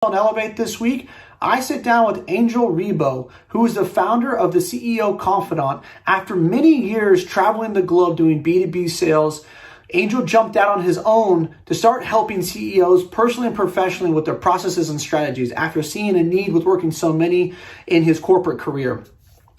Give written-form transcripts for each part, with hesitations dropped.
On Elevate this week, I sit down with Angel Ribo, who is the founder of the CEO Confidant. After many years traveling the globe doing B2B sales, Angel jumped out on his own to start helping CEOs personally and professionally with their processes and strategies after seeing a need with working so many in his corporate career.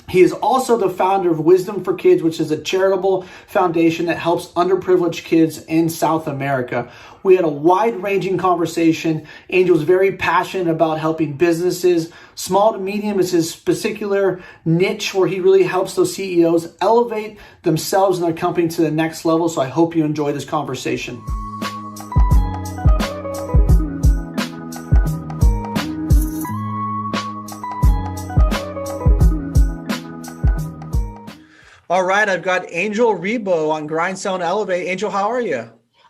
He is also the founder of Wisdom for Kids, which is a charitable foundation that helps underprivileged kids in South America. We had a wide-ranging conversation. Angel is very passionate about helping businesses. Small to medium is his particular niche where he really helps those CEOs elevate themselves and their company to the next level. So I hope you enjoy this conversation. All right, I've got Angel Ribo on Grind.Sell.Elevate. Angel, how are you?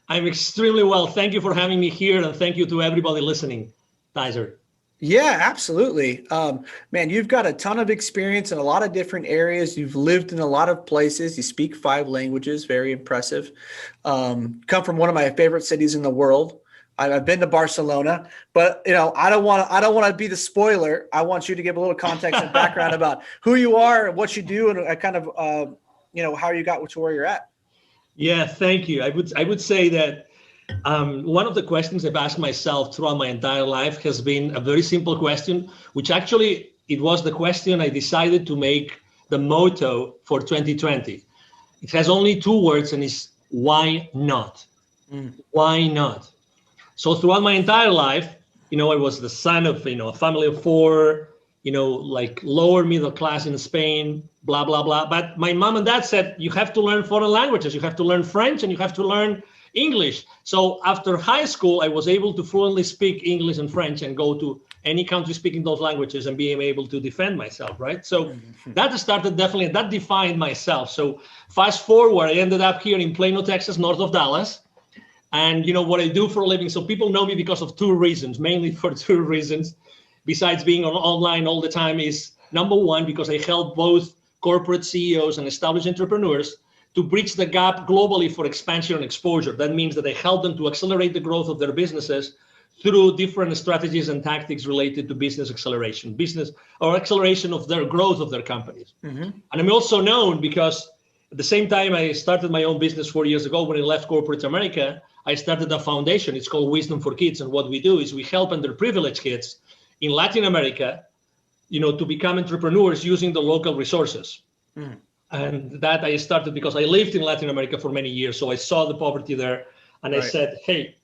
I'm extremely well. Thank you for having me here, and thank you to everybody listening, Tyzer. Yeah, absolutely. Man, you've got a ton of experience in a lot of different areas. You've lived in a lot of places. You speak 5 languages, very impressive. Come from one of my favorite cities in the world. I've been to Barcelona, but I don't want to be the spoiler. I want you to give a little context and background about who you are and what you do, and kind of how you got to where you're at. Yeah, thank you. I would say that one of the questions I've asked myself throughout my entire life has been a very simple question, which actually it was the question I decided to make the motto for 2020. It has only 2 words, and it's why not? Why not? So throughout my entire life, I was the son of, a family of 4, like lower middle class in Spain, blah, blah, blah. But my mom and dad said, you have to learn foreign languages. You have to learn French and you have to learn English. So after high school, I was able to fluently speak English and French and go to any country speaking those languages and being able to defend myself, right? So that started definitely, that defined myself. So fast forward, I ended up here in Plano, Texas, north of Dallas. And what I do for a living, so people know me because of 2 reasons, mainly for 2 reasons, besides being online all the time, is number 1, because I help both corporate CEOs and established entrepreneurs to bridge the gap globally for expansion and exposure. That means that I help them to accelerate the growth of their businesses through different strategies and tactics related to business acceleration, or acceleration of their growth of their companies. And I'm also known because at the same time I started my own business 4 years ago when I left corporate America. I started a foundation. It's called Wisdom for Kids. And what we do is we help underprivileged kids in Latin America, to become entrepreneurs using the local resources. And that I started because I lived in Latin America for many years. So I saw the poverty there. And I said, hey,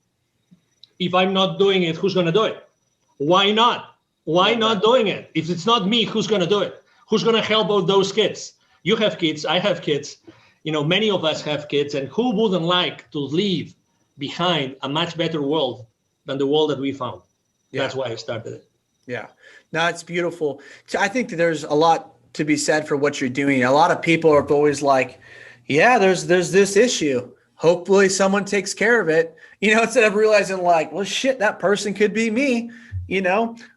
if I'm not doing it, who's going to do it? Why not? Why not doing it? If it's not me, who's going to do it? Who's going to help out those kids? You have kids. I have kids. Many of us have kids. And who wouldn't like to leave behind a much better world than the world that we found? That's why I started it. Yeah, no, it's beautiful. I think that there's a lot to be said for what you're doing. A lot of people are always like, yeah, there's this issue. Hopefully someone takes care of it, instead of realizing like, well, shit, that person could be me.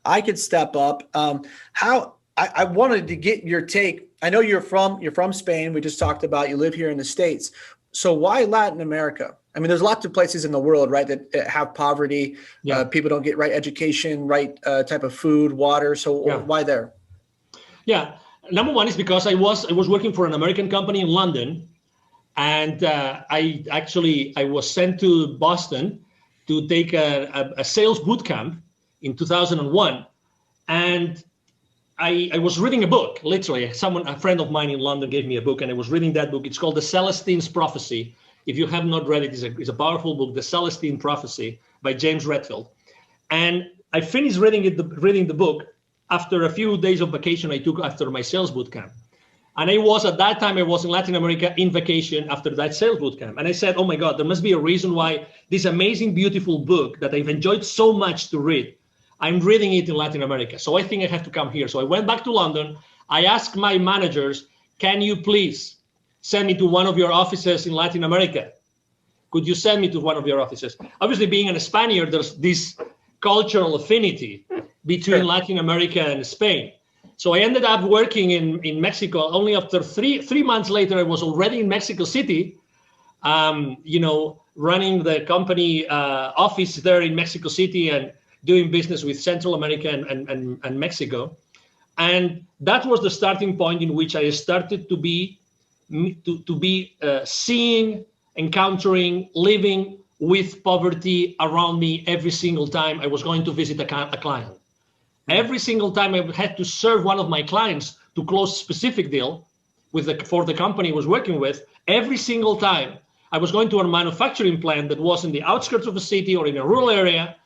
I could step up. I wanted to get your take. I know you're from Spain. We just talked about you live here in the States. So why Latin America? I mean, there's lots of places in the world, right, that have poverty. People don't get right education, right type of food, water. So why there? Yeah. Number 1 is because I was working for an American company in London. And I was sent to Boston to take a sales boot camp in 2001. And I was reading a book, literally. A friend of mine in London gave me a book, and I was reading that book. It's called The Celestine's Prophecy. If you have not read it, it's a powerful book, The Celestine Prophecy by James Redfield. And I finished reading the book after a few days of vacation I took after my sales boot camp. And at that time, I was in Latin America in vacation after that sales boot camp. And I said, oh my God, there must be a reason why this amazing, beautiful book that I've enjoyed so much to read, I'm reading it in Latin America. So I think I have to come here. So I went back to London. I asked my managers, can you please send me to one of your offices in Latin America? Could you send me to one of your offices? Obviously, being a Spaniard, there's this cultural affinity between Latin America and Spain. So I ended up working in Mexico. Only after three months later, I was already in Mexico City, running the company office there in Mexico City. And doing business with Central America and Mexico. And that was the starting point in which I started to be seeing, encountering, living with poverty around me every single time I was going to visit a client. Every single time I had to serve one of my clients to close a specific deal for the company I was working with, every single time I was going to a manufacturing plant that was in the outskirts of a city or in a rural area.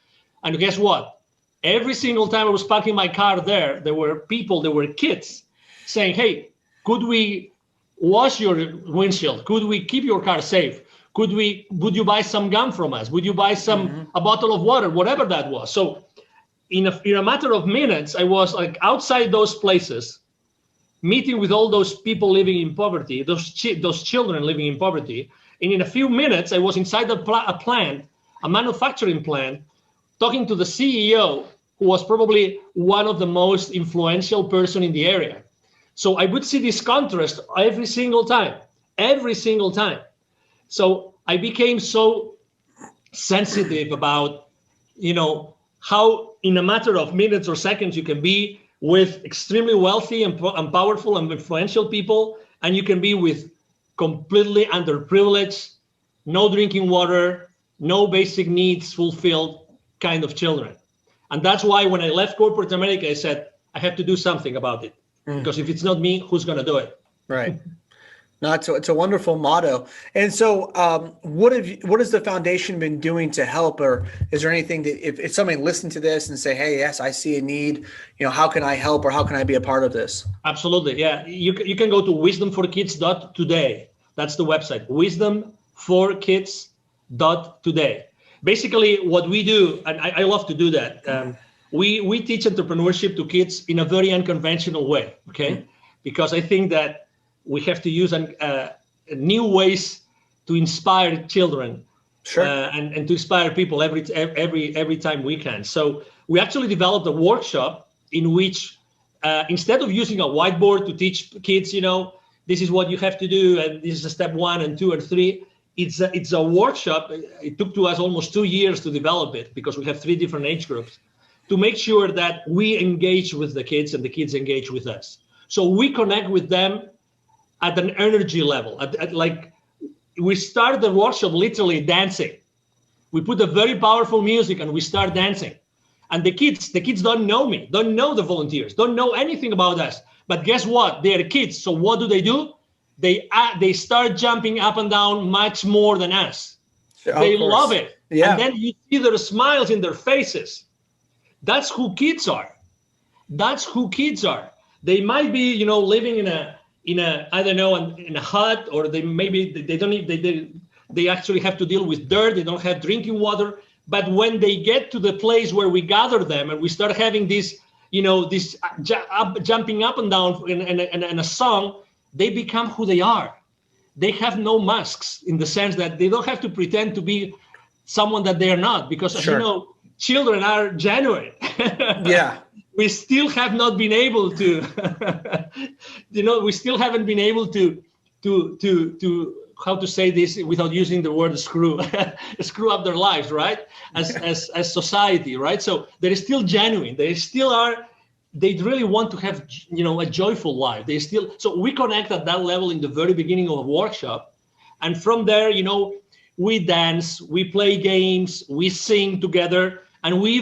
And guess what? Every single time I was parking my car there were people, there were kids saying, hey, could we wash your windshield? Could we keep your car safe? Would you buy some gum from us? Would you buy a bottle of water, whatever that was? So in a matter of minutes, I was like outside those places, meeting with all those people living in poverty, those children living in poverty. And in a few minutes, I was inside a manufacturing plant, talking to the CEO, who was probably one of the most influential person in the area. So I would see this contrast every single time. So I became so sensitive about, how in a matter of minutes or seconds you can be with extremely wealthy and powerful and influential people, and you can be with completely underprivileged, no drinking water, no basic needs fulfilled kind of children. And that's why when I left corporate America, I said, I have to do something about it. Because if it's not me, who's going to do it? Right. No, it's a wonderful motto. And so what has the foundation been doing to help? Or is there anything that if somebody listened to this and say, hey, yes, I see a need, how can I help or how can I be a part of this? Absolutely. Yeah. You can go to wisdomforkids.today. That's the website, wisdomforkids.today. Basically what we do, and I love to do that, we teach entrepreneurship to kids in a very unconventional way, okay? Because I think that we have to use new ways to inspire children, sure, and to inspire people every time we can. So we actually developed a workshop in which instead of using a whiteboard to teach kids, this is what you have to do, and this is step 1 and 2 and 3. It's a workshop. It took to us almost 2 years to develop it because we have 3 different age groups to make sure that we engage with the kids and the kids engage with us. So we connect with them at an energy level. Like we start the workshop literally dancing. We put a very powerful music and we start dancing. And the kids don't know me, don't know the volunteers, don't know anything about us. But guess what? They are kids. So what do? They start jumping up and down much more than us. They love it. Yeah. And then you see their smiles in their faces. That's who kids are. They might be, living in a I don't know, in a hut, or they actually have to deal with dirt. They don't have drinking water. But when they get to the place where we gather them and we start having this, jumping up and down in a song, they become who they are. They have no masks in the sense that they don't have to pretend to be someone that they are not, because sure, children are genuine. Yeah. We still have not been able to, we still haven't been able to how to say this without using the word screw up their lives, right? As society, right? So they're still genuine. They really want to have, a joyful life. So we connect at that level in the very beginning of a workshop. And from there, we dance, we play games, we sing together. And we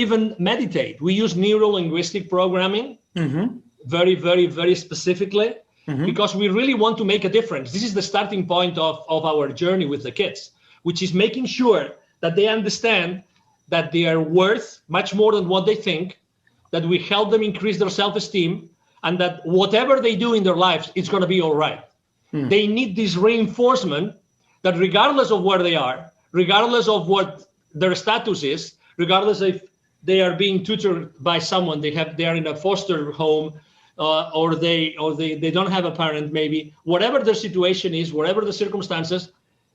even meditate. We use neuro-linguistic programming very, very, very specifically because we really want to make a difference. This is the starting point of our journey with the kids, which is making sure that they understand that they are worth much more than what they think, that we help them increase their self-esteem, and that whatever they do in their lives, it's going to be all right. They need this reinforcement that regardless of where they are, regardless of what their status is, regardless if they are being tutored by someone, they are in a foster home, or they don't have a parent, maybe, whatever their situation is, whatever the circumstances,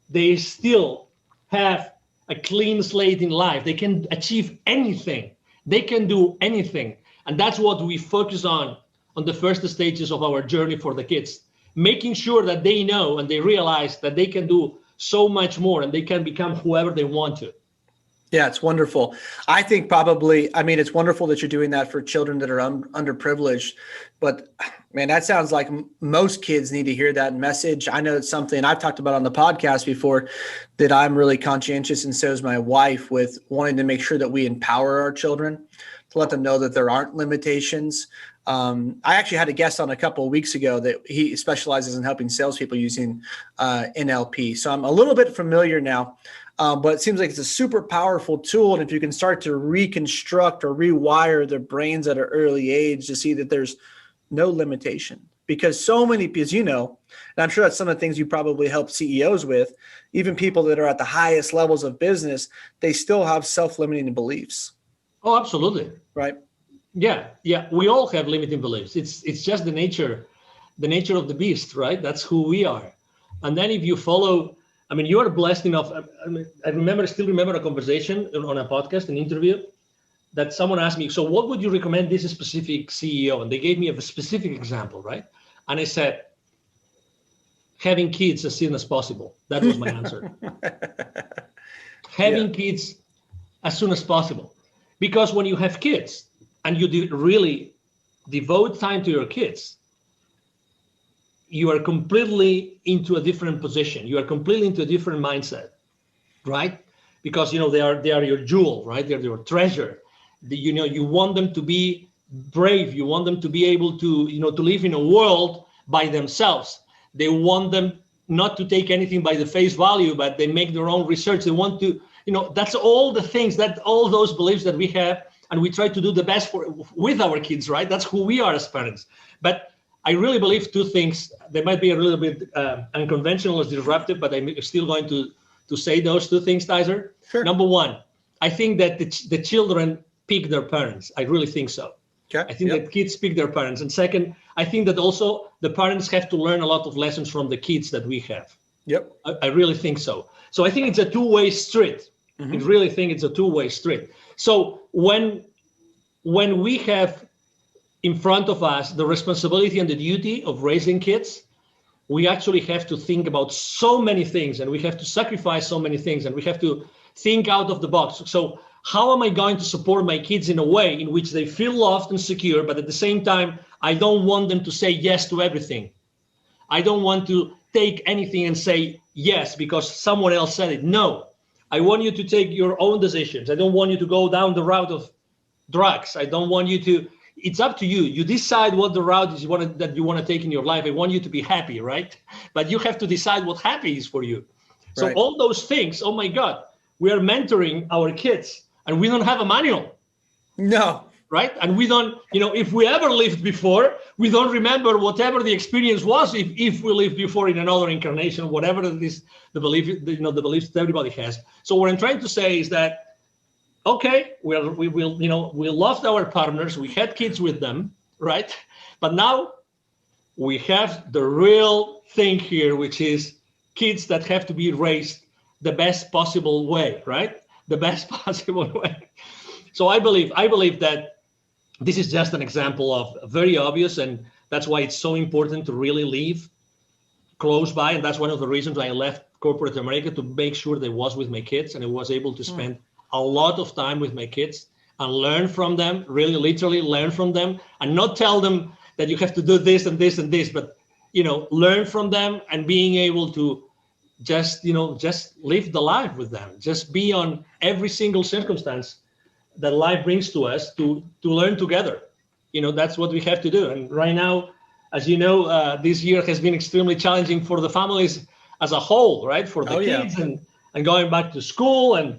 they still have a clean slate in life. They can achieve anything. They can do anything. And that's what we focus on the first stages of our journey for the kids, making sure that they know and they realize that they can do so much more and they can become whoever they want to. Yeah, it's wonderful. I think probably, I mean, it's wonderful that you're doing that for children that are underprivileged, but man, that sounds like most kids need to hear that message. I know it's something I've talked about on the podcast before that I'm really conscientious, and so is my wife, with wanting to make sure that we empower our children, to let them know that there aren't limitations. I actually had a guest on a couple of weeks ago that he specializes in helping salespeople using NLP. So I'm a little bit familiar now. But it seems like it's a super powerful tool. And if you can start to reconstruct or rewire their brains at an early age to see that there's no limitation, because so many, as you know, and I'm sure that's some of the things you probably help CEOs with, even people that are at the highest levels of business, they still have self-limiting beliefs. Oh, absolutely. Right. Yeah. Yeah. We all have limiting beliefs. It's just the nature of the beast, right? That's who we are. And then if you follow, I mean, you are blessed enough. I still remember a conversation on a podcast, an interview, that someone asked me, so what would you recommend this specific CEO? And they gave me a specific example, right? And I said, having kids as soon as possible. That was my answer. Having kids as soon as possible. Because when you have kids and you really devote time to your kids, you are completely into a different position. You are completely into a different mindset, right? Because, they are your jewel, right? They're your treasure. You want them to be brave. You want them to be able to, to live in a world by themselves. They want them not to take anything by the face value, but they make their own research. They want to, that's all the things, all those beliefs that we have, and we try to do the best with our kids, right? That's who we are as parents. But I really believe two things. They might be a little bit unconventional or disruptive, but I'm still going to say those two things, Tyzer. Sure. Number one, I think that the children pick their parents. I really think so. Okay. I think that kids pick their parents. And second, I think that also the parents have to learn a lot of lessons from the kids that we have. Yep. I really think so. So I think it's a two-way street. Mm-hmm. I really think it's a two-way street. So when we have in front of us the responsibility and the duty of raising kids, we actually have to think about so many things, and we have to sacrifice so many things, and we have to think out of the box. So how am I going to support my kids in a way in which they feel loved and secure, but at the same time, I don't want them to say yes to everything. I don't want to take anything and say yes because someone else said it. No, I want you to take your own decisions. I don't want you to go down the route of drugs. I don't want you to. It's up to you. You decide what the route is that you want to take in your life. I want you to be happy, right? But you have to decide what happy is for you. So all those things, oh my God, we are mentoring our kids and we don't have a manual. No. Right? And we don't, if we ever lived before, we don't remember whatever the experience was if we lived before in another incarnation, whatever it is, the beliefs that everybody has. So what I'm trying to say is that, okay, we loved our partners, we had kids with them, right? But now we have the real thing here, which is kids that have to be raised the best possible way, right? The best possible way. So I believe that this is just an example of very obvious, and that's why it's so important to really live close by. And that's one of the reasons I left corporate America, to make sure that I was with my kids and I was able to spend a lot of time with my kids and learn from them, really literally learn from them, and not tell them that you have to do this and this and this, but, learn from them and being able to just live the life with them, just be on every single circumstance that life brings to us to learn together. That's what we have to do. And right now, as you know, this year has been extremely challenging for the families as a whole, right? For the kids and going back to school and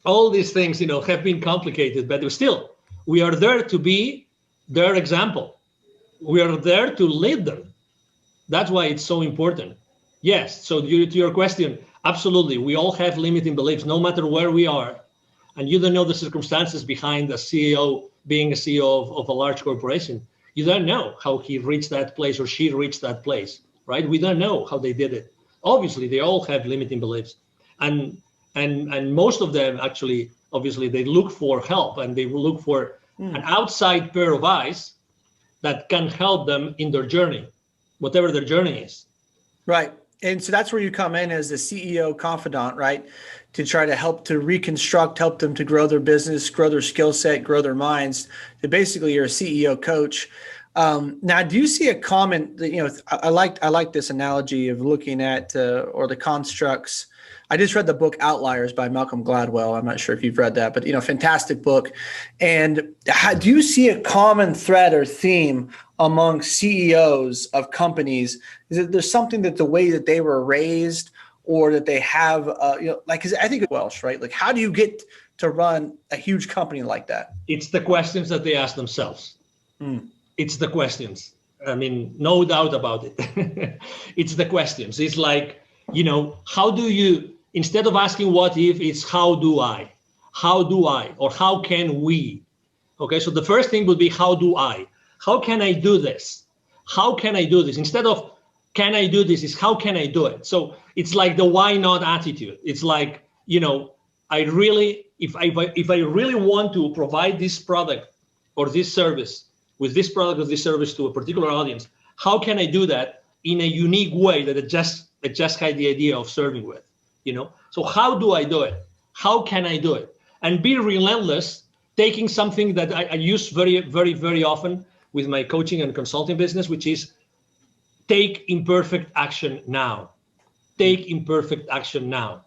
all these things, have been complicated, but still, we are there to be their example. We are there to lead them. That's why it's so important. Yes, so to your question, absolutely. We all have limiting beliefs, no matter where we are. And you don't know the circumstances behind a CEO being a CEO of a large corporation. You don't know how he reached that place or she reached that place, right? We don't know how they did it. Obviously, they all have limiting beliefs. And most of them actually, obviously, they look for help, and they will look for an outside pair of eyes that can help them in their journey, whatever their journey is. Right. And so that's where you come in as the CEO Confidant, right? To try to help to reconstruct, help them to grow their business, grow their skill set, grow their minds. So basically, you're a CEO coach. Now, do you see a common? I like this analogy of looking at or the constructs. I just read the book Outliers by Malcolm Gladwell. I'm not sure if you've read that, but fantastic book. And do you see a common thread or theme among CEOs of companies? Is it there's something that the way that they were raised, or that they have, because I think it's Welsh, right? Like, how do you get to run a huge company like that? It's the questions that they ask themselves. It's the questions. I mean, no doubt about it. It's the questions. It's like, how do you, instead of asking what if, it's how do I, or how can we? Okay, so the first thing would be, how do I? How can I do this? How can I do this? Instead of can I do this, is how can I do it? So it's like the why not attitude. It's like, I really, if I really want to provide this product or this service, with this product or this service to a particular audience, how can I do that in a unique way that it just had the idea of serving with, So how do I do it? How can I do it? And be relentless, taking something that I use very, very, very often with my coaching and consulting business, which is take imperfect action now. Take imperfect action now.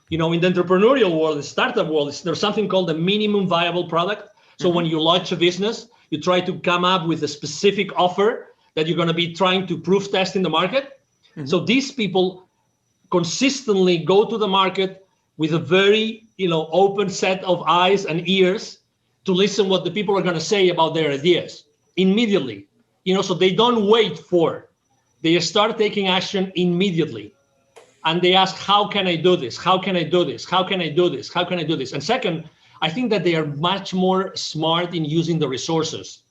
In the entrepreneurial world, the startup world, there's something called the minimum viable product. So when you launch a business, you try to come up with a specific offer that you're going to be trying to proof test in the market. So these people consistently go to the market with a very, open set of eyes and ears to listen what the people are going to say about their ideas immediately. So they don't wait they start taking action immediately. And they ask, how can I do this? How can I do this? How can I do this? How can I do this? And second, I think that they are much more smart in using the resources.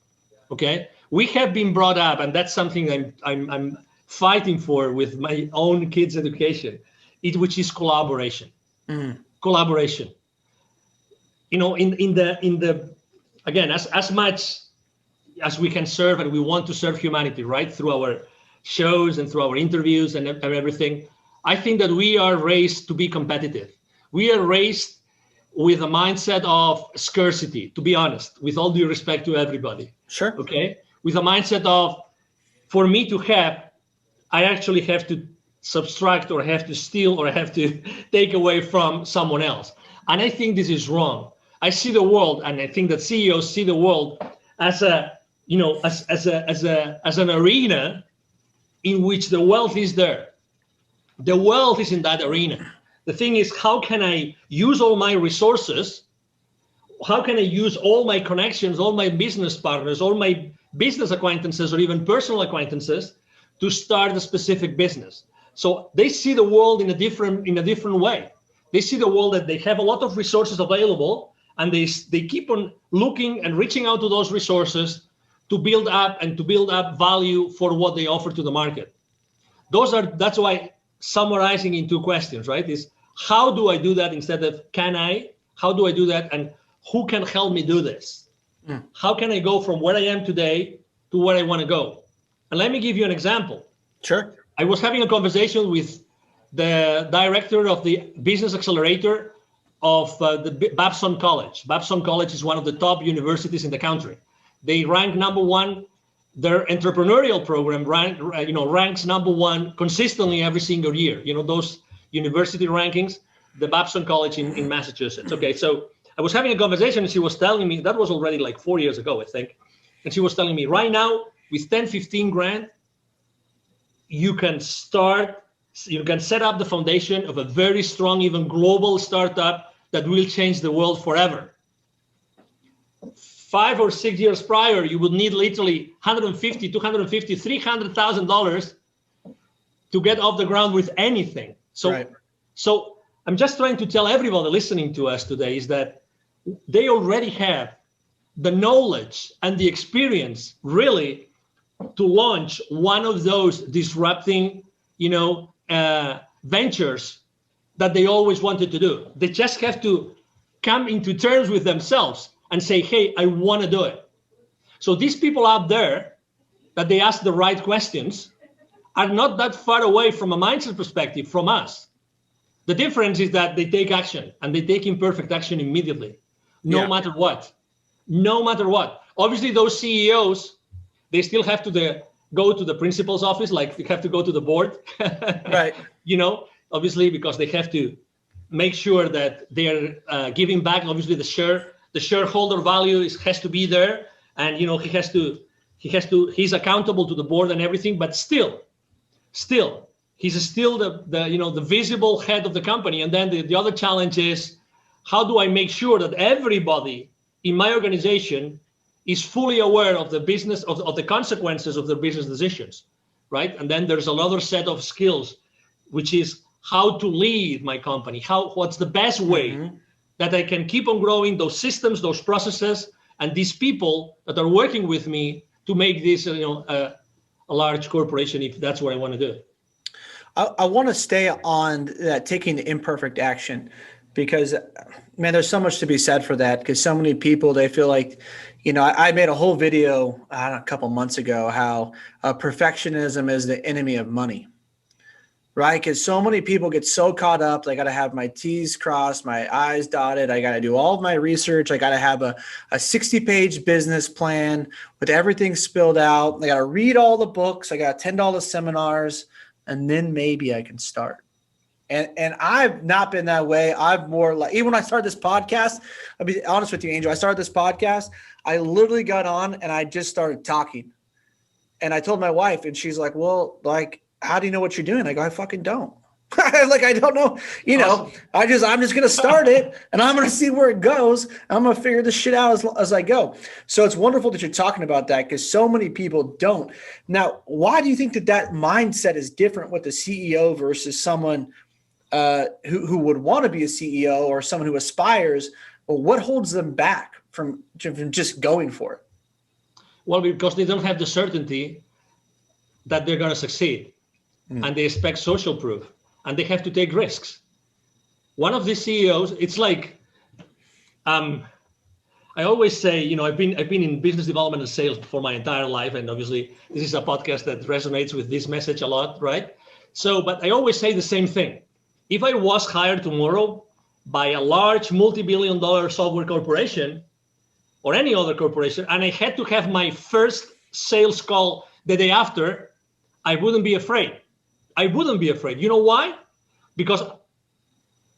Okay, we have been brought up, and that's something I'm fighting for with my own kids' education, which is collaboration. Collaboration. In the again, as much as we can serve, and we want to serve humanity, right, through our shows and through our interviews and everything, I think that we are raised to be competitive. We are raised with a mindset of scarcity, to be honest, with all due respect to everybody. Sure. Okay. With a mindset of, for me to have, I actually have to subtract or have to steal or have to take away from someone else. And I think this is wrong. I see the world, and I think that CEOs see the world as as an arena in which the wealth is there. The wealth is in that arena. The thing is, how can I use all my resources? How can I use all my connections, all my business partners, all my business acquaintances, or even personal acquaintances to start a specific business? So they see the world in a different way. They see the world that they have a lot of resources available, and they keep on looking and reaching out to those resources to build up value for what they offer to the market. That's why, summarizing in 2 questions, right, is how do I do that instead of can I? How do I do that, and who can help me do this? How can I go from where I am today to where I want to go? And let me give you an example. Sure. I was having a conversation with the director of the business accelerator of the Babson College. Babson College is one of the top universities in the country. They rank number 1. Their entrepreneurial program ranks number 1 consistently every single year. Those university rankings, the Babson College in Massachusetts. Okay, so I was having a conversation, and she was telling me, that was already like 4 years ago, I think. And she was telling me, right now, with 10, 15 grand, you can set up the foundation of a very strong, even global startup that will change the world forever. 5 or 6 years prior, you would need literally $150,000, $250,000, $300,000 to get off the ground with anything. So I'm just trying to tell everybody listening to us today is that they already have the knowledge and the experience really to launch one of those disrupting, ventures that they always wanted to do. They just have to come into terms with themselves and say, hey, I want to do it. So these people out there, that they ask the right questions, are not that far away from a mindset perspective from us. The difference is that they take action, and they take imperfect action immediately, no matter what. No matter what. Obviously, those CEOs, they still have to go to the principal's office, like they have to go to the board. Right. Obviously, because they have to make sure that they're giving back. Obviously, the shareholder value has to be there, and he's accountable to the board and everything. But still, he's still the visible head of the company. And then the other challenge is, how do I make sure that everybody in my organization is fully aware of the business, of the consequences of their business decisions, right? And then there's another set of skills, which is how to lead my company. What's the best way that I can keep on growing those systems, those processes, and these people that are working with me to make this, a large corporation, if that's what I want to do. I want to stay on that, taking imperfect action, because, man, there's so much to be said for that. Because so many people, they feel like, I made a whole video a couple months ago how perfectionism is the enemy of money, right? Because so many people get so caught up. They got to have my T's crossed, my I's dotted. I got to do all of my research. I got to have a 60-page business plan with everything spilled out. I got to read all the books. I got to attend all the seminars. And then maybe I can start. And I've not been that way. I've more like, even when I started this podcast, I'll be honest with you, Angel, I started this podcast. I literally got on and I just started talking. And I told my wife, and she's like, well, like, how do you know what you're doing? I go, I fucking don't. Like, I don't know, awesome. I'm just going to start it, and I'm going to see where it goes. I'm going to figure this shit out as I go. So it's wonderful that you're talking about that, because so many people don't. Now, why do you think that mindset is different with the CEO versus someone who would want to be a CEO, or someone who aspires? Well, what holds them back from just going for it? Well, because they don't have the certainty that they're going to succeed, and they expect social proof. And they have to take risks. One of the CEOs, it's like, I always say, I've been in business development and sales for my entire life, and obviously this is a podcast that resonates with this message a lot, right? So, but I always say the same thing. If I was hired tomorrow by a large multi-billion-dollar software corporation or any other corporation, and I had to have my first sales call the day after, I wouldn't be afraid. I wouldn't be afraid. You know why? Because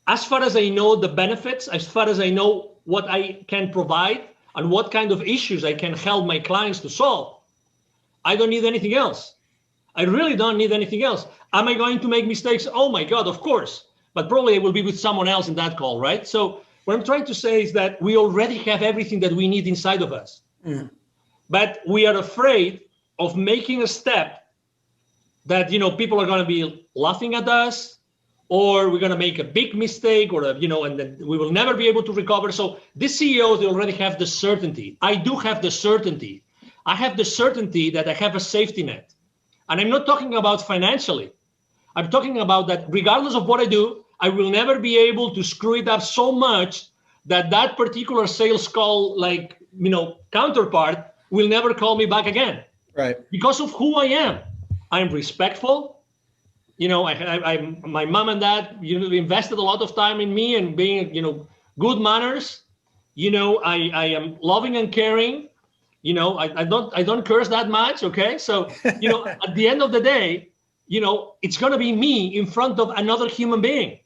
as far as I know the benefits, as far as I know what I can provide and what kind of issues I can help my clients to solve, I don't need anything else. I really don't need anything else. Am I going to make mistakes? Oh my God, of course. But probably I will be with someone else in that call, right? So what I'm trying to say is that we already have everything that we need inside of us. But we are afraid of making a step that, people are going to be laughing at us, or we're going to make a big mistake, or, and then we will never be able to recover. So these CEOs, they already have the certainty. I do have the certainty. I have the certainty that I have a safety net. And I'm not talking about financially. I'm talking about that regardless of what I do, I will never be able to screw it up so much that particular sales call, counterpart will never call me back again. Right. Because of who I am. I'm respectful. My mom and dad, invested a lot of time in me and being, good manners. I am loving and caring. I don't curse that much. Okay. So, at the end of the day, it's going to be me in front of another human being.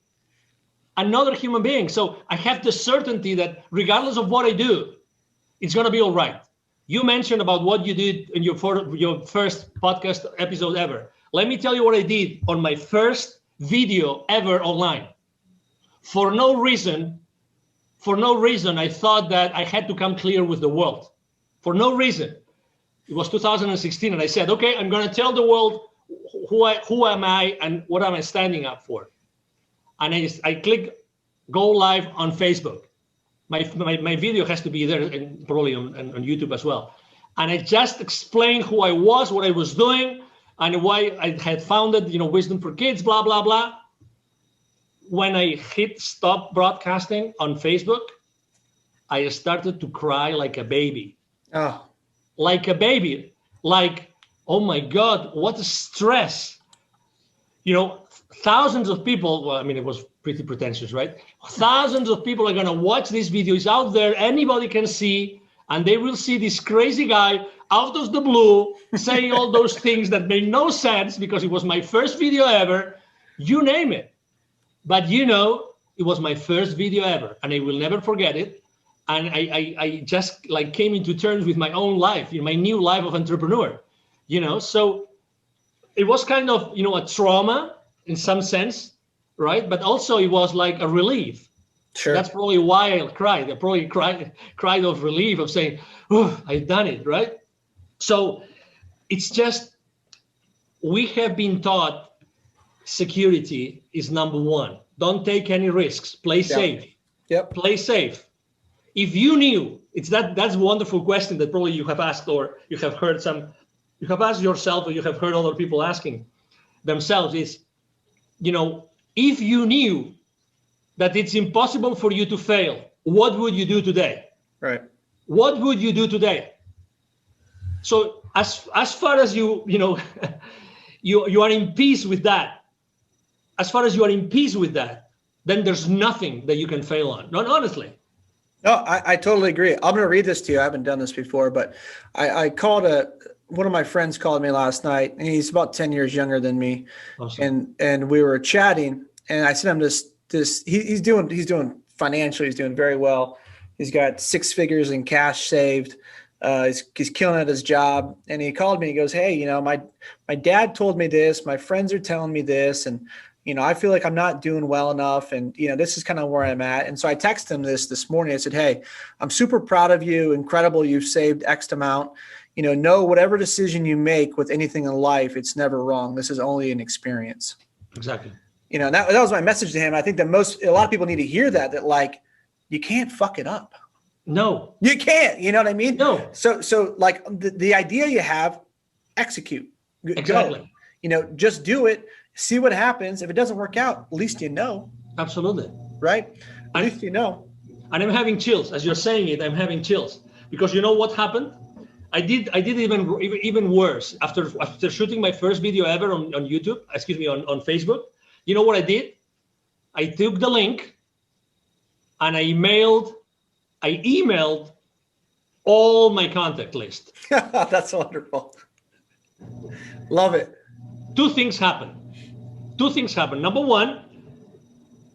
So I have the certainty that regardless of what I do, it's going to be all right. You mentioned about what you did in your first podcast episode ever. Let me tell you what I did on my first video ever online. For no reason, I thought that I had to come clear with the world. For no reason. It was 2016, and I said, okay, I'm going to tell the world who am I and what am I standing up for. And I click go live on Facebook. My video has to be there, and probably on YouTube as well. And I just explained who I was, what I was doing, and why I had founded, Wisdom for Kids, blah, blah, blah. When I hit stop broadcasting on Facebook, I started to cry like a baby. Oh. Like a baby. Like, oh my God, what a stress. thousands of people, well, I mean, it was pretty pretentious, right? Thousands of people are going to watch this video. It's out there. Anybody can see, and they will see this crazy guy out of the blue saying all those things that made no sense because it was my first video ever, you name it. But it was my first video ever, and I will never forget it. And I just like came into terms with my own life, my new life of entrepreneur, so it was kind of, a trauma in some sense, right? But also it was like a relief. Sure. That's probably why I cried. I probably cried of relief of saying, oh, I've done it, right? So it's just, we have been taught security is number one. Don't take any risks. Play safe. Yep. Play safe. If you knew, that's a wonderful question that probably you have asked, or you have heard you have asked yourself, or you have heard other people asking themselves is, if you knew that it's impossible for you to fail, what would you do today? Right. What would you do today? So as far as you are in peace with that, then there's nothing that you can fail on. Not honestly. No, I totally agree. I'm going to read this to you. I haven't done this before, but I called one of my friends called me last night, and he's about 10 years younger than me. Awesome. And we were chatting, and I sent him this, he's doing financially, he's doing very well. He's got 6 figures in cash saved. He's killing at his job. And he called me, he goes, hey, my dad told me this, my friends are telling me this, and I feel like I'm not doing well enough. And, this is kind of where I'm at. And so I texted him this morning. I said, hey, I'm super proud of you. Incredible. You've saved X amount. Know whatever decision you make with anything in life, it's never wrong. This is only an experience. Exactly. That was my message to him. I think that a lot of people need to hear that like, you can't fuck it up. No, you can't. You know what I mean? No. So like the idea you have, execute. Exactly. Go. Just do it. See what happens. If it doesn't work out, at least Absolutely. Right? At least And I'm having chills. As you're saying it, I'm having chills. Because you know what happened? I did even worse. After shooting my first video ever on YouTube, on Facebook, you know what I did? I took the link and I emailed all my contact list. That's wonderful. Love it. Two things happened. Number one,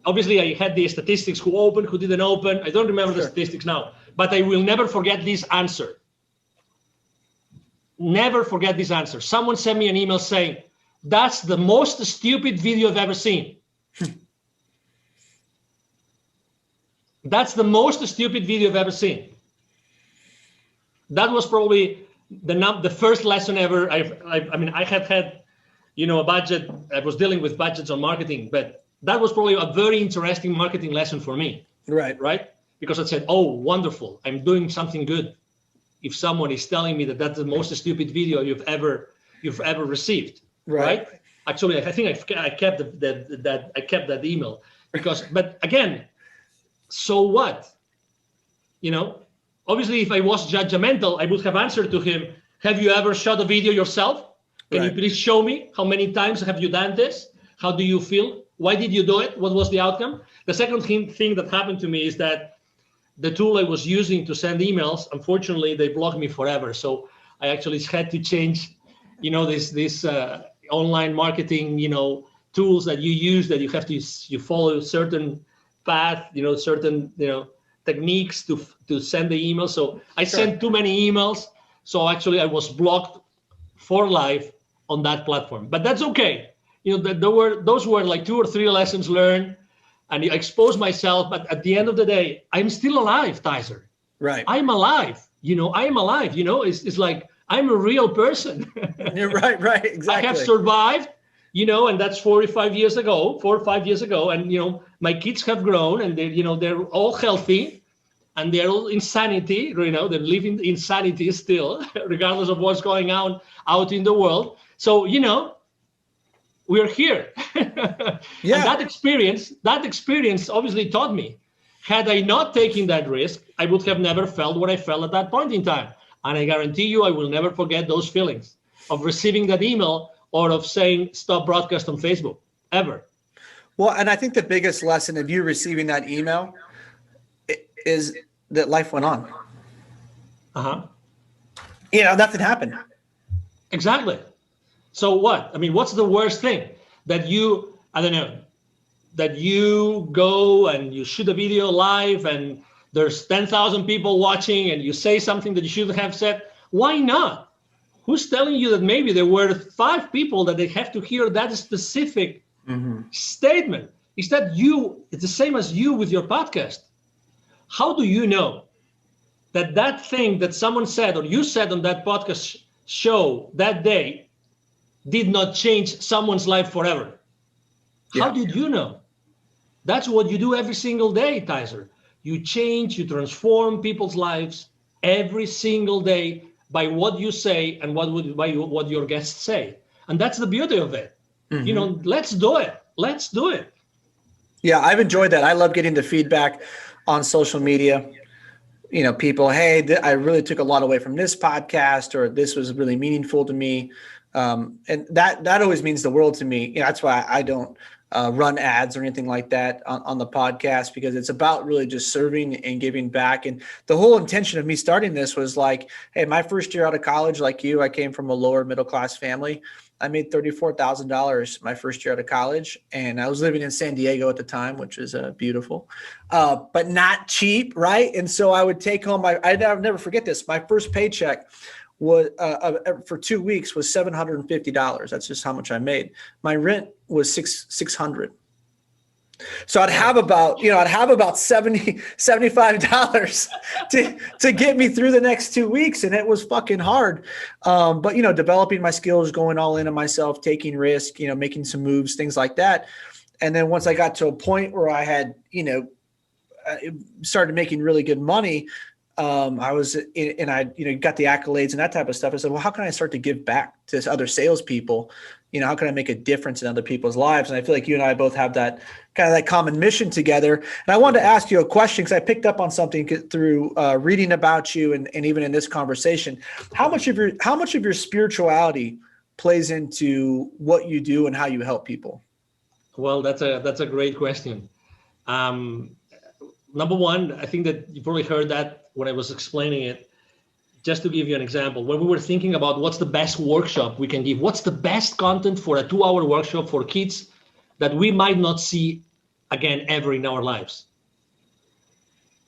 obviously I had the statistics, who opened, who didn't open. I don't remember the statistics now, but I will never forget this answer. Never forget this answer. Someone sent me an email saying, that's the most stupid video I've ever seen. That's the most stupid video I've ever seen. That was probably the first lesson ever. I have had, a budget. I was dealing with budgets on marketing, but that was probably a very interesting marketing lesson for me. Right? Because I said, oh, wonderful. I'm doing something good. If someone is telling me that that's the most stupid video you've ever received. Right? Actually, I think I kept that email but again, so what? Obviously, if I was judgmental, I would have answered to him, have you ever shot a video yourself? Can you please show me how many times have you done this? How do you feel? Why did you do it? What was the outcome? The second thing that happened to me is that the tool I was using to send emails, unfortunately, they blocked me forever. So I actually had to change, this online marketing, tools that you use, that you follow certain path, certain, techniques to send the email. So I sent too many emails. So actually I was blocked for life on that platform, but that's okay. Those were like 2 or 3 lessons learned, and I exposed myself. But at the end of the day, I'm still alive, Tyzer. Right. I'm alive. I am alive. It's like I'm a real person. You're right. Exactly. I have survived, and that's 4 or 5 years ago, and my kids have grown, and they're all healthy, and they're all insanity. They're living insanity still, regardless of what's going on out in the world. So we're here. Yeah. And that experience obviously taught me. Had I not taken that risk, I would have never felt what I felt at that point in time. And I guarantee you, I will never forget those feelings of receiving that email or of saying stop broadcast on Facebook, ever. Well, and I think the biggest lesson of you receiving that email is that life went on. Nothing happened. Exactly. So what? I mean, what's the worst thing? That you, I don't know, that you go and you shoot a video live and there's 10,000 people watching and you say something that you shouldn't have said. Why not? Who's telling you that maybe there were 5 people that they have to hear that specific statement? Is that you? It's the same as you with your podcast. How do you know that that thing that someone said or you said on that podcast show that day did not change someone's life forever? How did you know? That's what you do every single day, Tyzer. You change, you transform people's lives every single day by what you say and what your guests say. And that's the beauty of it. Let's do it. Let's do it. Yeah, I've enjoyed that. I love getting the feedback on social media. People, hey, I really took a lot away from this podcast, or this was really meaningful to me. And that always means the world to me. That's why I don't run ads or anything like that on the podcast, because it's about really just serving and giving back. And the whole intention of me starting this was like, hey, my first year out of college, like you, I came from a lower middle class family. I made $34,000 my first year out of college, and I was living in San Diego at the time, which is beautiful, but not cheap, right? And so I would take home I'll never forget this. My first paycheck was for 2 weeks was $750. That's just how much I made. My rent was $600. So I'd have about $70, $75 to get me through the next 2 weeks. And it was fucking hard. But developing my skills, going all in on myself, taking risk, making some moves, things like that. And then once I got to a point where I had, started making really good money, I was and I got the accolades and that type of stuff. I said, well, how can I start to give back to other salespeople? How can I make a difference in other people's lives? And I feel like you and I both have that kind of that common mission together. And I wanted to ask you a question, because I picked up on something through reading about you and even in this conversation. How much of your spirituality plays into what you do and how you help people? Well, that's a great question. Number one, I think that you probably heard that when I was explaining it. Just to give you an example, when we were thinking about what's the best workshop we can give, what's the best content for a 2-hour workshop for kids that we might not see again ever in our lives,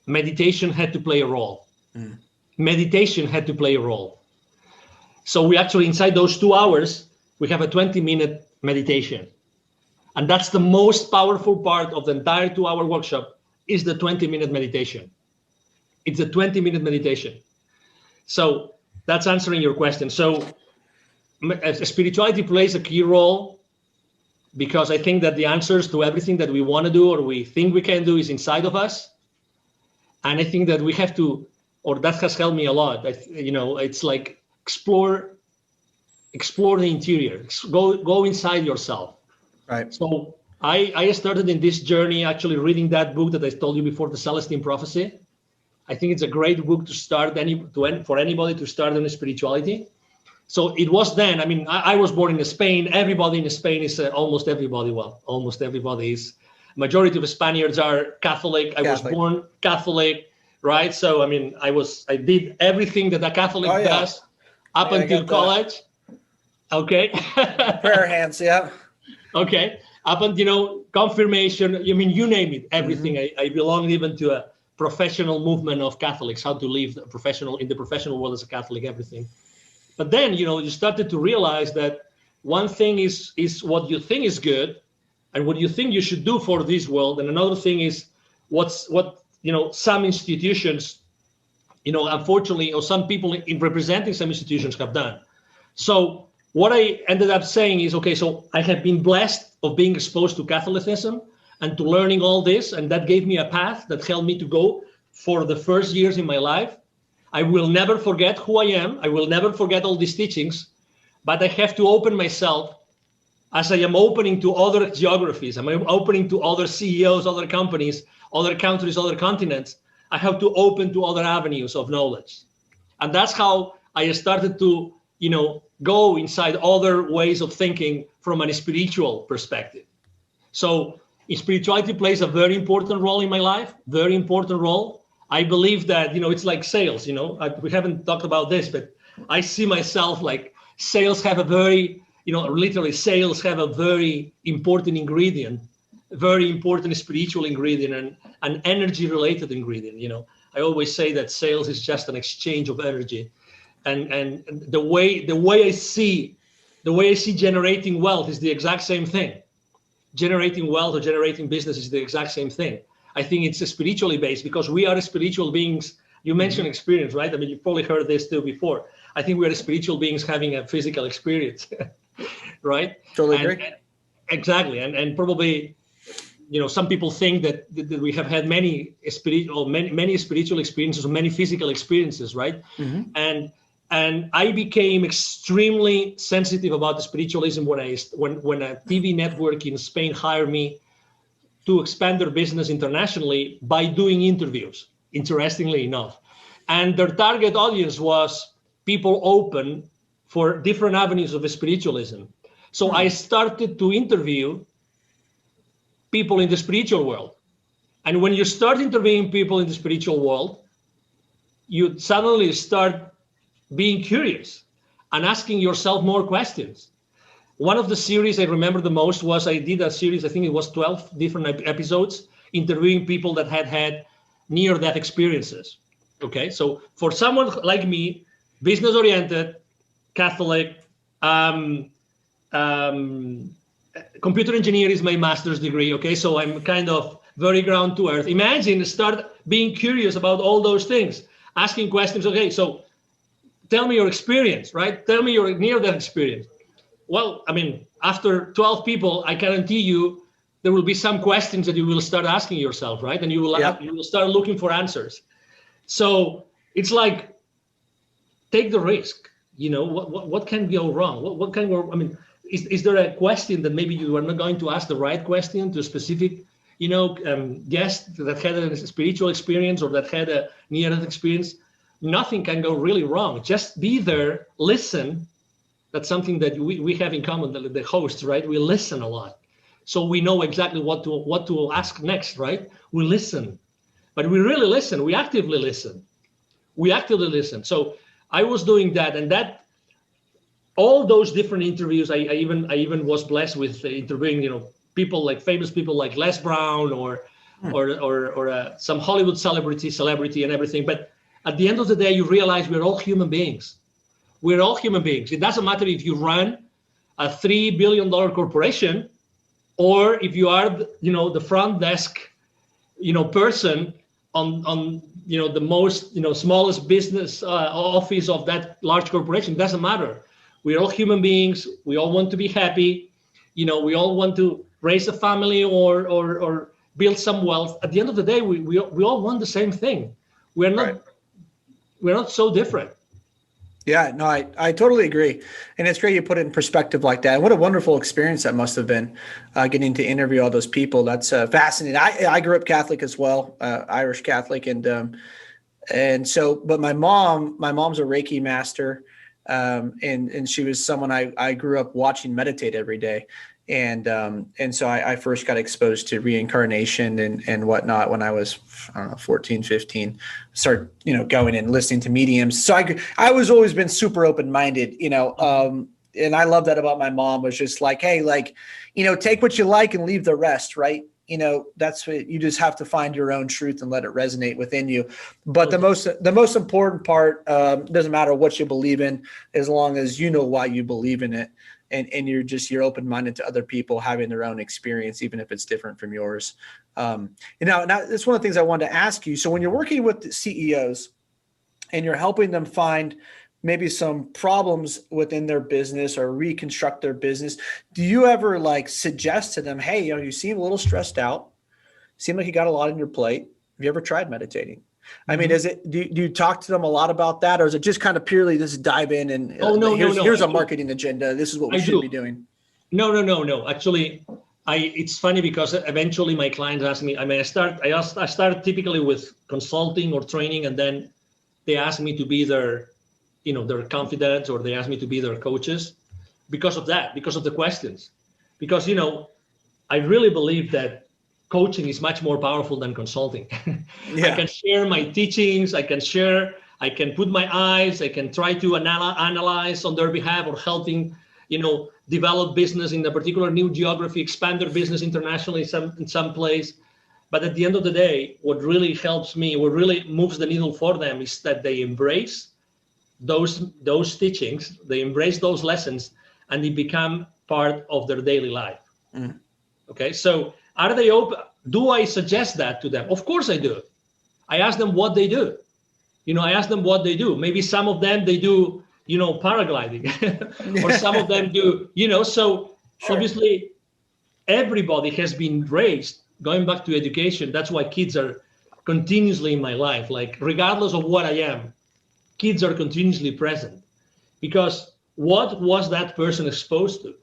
meditation had to play a role. Meditation had to play a role. So we actually, inside those 2 hours, we have a 20-minute meditation. And that's the most powerful part of the entire 2-hour workshop, is the 20-minute meditation. It's a 20-minute meditation. So that's answering your question. So spirituality plays a key role, because I think that the answers to everything that we want to do or we think we can do is inside of us. And I think that we have to, or that has helped me a lot. It's like explore the interior, go inside yourself. Right. So I started in this journey actually reading that book that I told you before, The Celestine Prophecy. I think it's a great book to start for anybody to start in spirituality. So it was then. I mean, I was born in Spain. Everybody in Spain is almost everybody is. Majority of Spaniards are Catholic. I was born Catholic, right? So I mean, I did everything that a Catholic does up until college. Okay. Prayer hands, yeah. Okay. Up until confirmation. I mean, you name it. Everything. I belong even to a professional movement of Catholics, how to live in the professional world as a Catholic, everything. But then, you started to realize that one thing is what you think is good and what you think you should do for this world. And another thing is what some institutions, unfortunately, or some people in representing some institutions have done. So what I ended up saying is, okay, so I have been blessed of being exposed to Catholicism and to learning all this, and that gave me a path that helped me to go for the first years in my life. I will never forget who I am. I will never forget all these teachings, but I have to open myself as I am opening to other geographies. I'm opening to other CEOs, other companies, other countries, other continents. I have to open to other avenues of knowledge. And that's how I started to, go inside other ways of thinking from a spiritual perspective. So spirituality plays a very important role in my life, very important role. I believe that, it's like sales, we haven't talked about this, but I see myself like sales have a very, literally sales have a very important ingredient, very important spiritual ingredient and an energy related ingredient. I always say that sales is just an exchange of energy. And the way I see generating wealth is the exact same thing. Generating wealth or generating business is the exact same thing. I think it's spiritually based because we are spiritual beings. You mentioned experience, right? I mean, you've probably heard this too before. I think we are spiritual beings having a physical experience, right? Totally agree. Exactly, and probably, some people think that we have had many spiritual experiences or many physical experiences, right? Mm-hmm. And I became extremely sensitive about the spiritualism when a TV network in Spain hired me to expand their business internationally by doing interviews, interestingly enough. And their target audience was people open for different avenues of spiritualism. So I started to interview people in the spiritual world. And when you start interviewing people in the spiritual world, you suddenly start being curious and asking yourself more questions. One of the series I remember the most was I did a series, I think it was 12 different episodes, interviewing people that had near-death experiences. Okay, so for someone like me, business-oriented, Catholic, computer engineer is my master's degree, okay? So I'm kind of very ground to earth. Imagine start being curious about all those things, asking questions, okay, so tell me your experience, right? Tell me your near-death experience. Well, I mean, after 12 people, I guarantee you there will be some questions that you will start asking yourself, right? And you will start looking for answers. So it's like, take the risk. What can go wrong? What can go? I mean, is there a question that maybe you are not going to ask the right question to a specific, guest that had a spiritual experience or that had a near-death experience? Nothing can go really wrong. Just be there, listen. That's something that we have in common, the hosts, right? We listen a lot. So we know exactly what to ask next, right? We listen, but we really listen. We actively listen. So I was doing that, and that all those different interviews, I even was blessed with interviewing, famous people like Les Brown or some Hollywood celebrity and everything. But at the end of the day, you realize we're all human beings. We're all human beings. It doesn't matter if you run a $3 billion corporation or if you are, the front desk, person on the most, smallest business office of that large corporation. It doesn't matter. We're all human beings. We all want to be happy. We all want to raise a family or build some wealth. At the end of the day, we all want the same thing. We're not so different. Yeah, no, I totally agree. And it's great you put it in perspective like that. What a wonderful experience that must have been, getting to interview all those people. That's fascinating. I grew up Catholic as well, Irish Catholic. And so, but my mom's a Reiki master. And she was someone I grew up watching meditate every day. And so I first got exposed to reincarnation and whatnot when I was, 14, 15, started, going and listening to mediums. So I was always been super open-minded, and I love that about my mom, was just like, hey, take what you like and leave the rest. Right. That's what you just have to find your own truth and let it resonate within you. But the most important part, doesn't matter what you believe in, as long as you know why you believe in it. And you're open-minded to other people having their own experience, even if it's different from yours. Now that's one of the things I wanted to ask you. So when you're working with the CEOs and you're helping them find maybe some problems within their business or reconstruct their business, do you ever suggest to them, hey, you seem a little stressed out, seem like you got a lot on your plate. Have you ever tried meditating? I mean, do you talk to them a lot about that, or is it just kind of purely just dive in and here's a marketing agenda. This is what we should be doing. No. Actually, it's funny because eventually my clients ask me. I start typically with consulting or training, and then they ask me to be their their confidants, or they ask me to be their coaches because of that, because of the questions. Because, I really believe that coaching is much more powerful than consulting. Yeah. I can share my teachings, I can put my eyes, I can try to analyze on their behalf, or helping, develop business in a particular new geography, expand their business internationally in some place. But at the end of the day, what really helps me, what really moves the needle for them, is that they embrace those teachings, they embrace those lessons, and they become part of their daily life. Okay, so are they open? Do I suggest that to them? Of course I do. I ask them what they do. Maybe some of them, they do, paragliding, or some of them do, so sure. Obviously everybody has been raised, going back to education. That's why kids are continuously in my life. Like, regardless of what I am, kids are continuously present, because what was that person exposed to?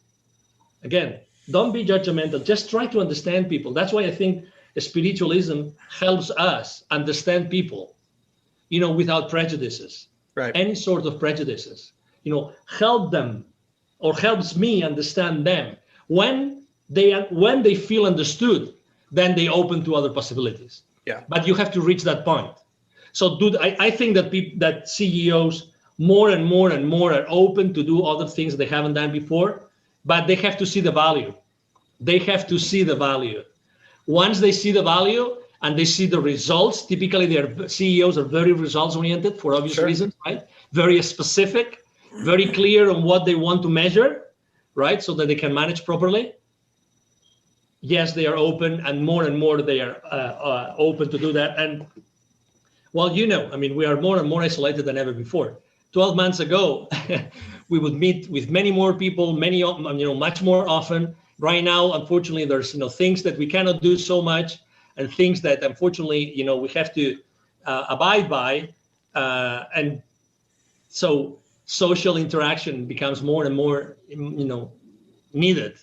Again, don't be judgmental. Just try to understand people. That's why I think spiritualism helps us understand people, without prejudices, right? Any sort of prejudices, help them, or helps me understand them. When they feel understood, then they open to other possibilities. Yeah. But you have to reach that point. So, I think that CEOs more and more and more are open to do other things they haven't done before, but they have to see the value. Once they see the value and they see the results, typically their CEOs are very results oriented for obvious reasons, right? Very specific, very clear on what they want to measure, right? So that they can manage properly. Yes, they are open, and more they are open to do that. And well, we are more and more isolated than ever before. 12 months ago, we would meet with many more people, much more often. Right now, unfortunately, there's things that we cannot do so much, and things that unfortunately we have to abide by, and so social interaction becomes more and more needed.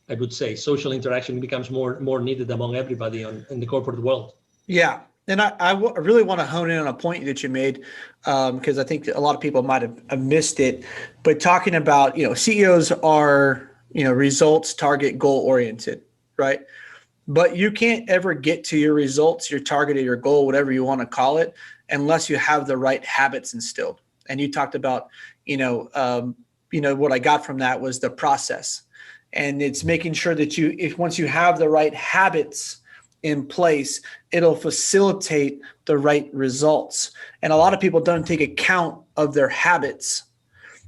I would say social interaction becomes more needed among everybody in the corporate world. Yeah. And I really want to hone in on a point that you made, because I think a lot of people might have missed it. But talking about, CEOs are, results, target, goal oriented, right? But you can't ever get to your results, your target, or your goal, whatever you want to call it, unless you have the right habits instilled. And you talked about, what I got from that was the process. And it's making sure that once you have the right habits in place, it'll facilitate the right results. And a lot of people don't take account of their habits,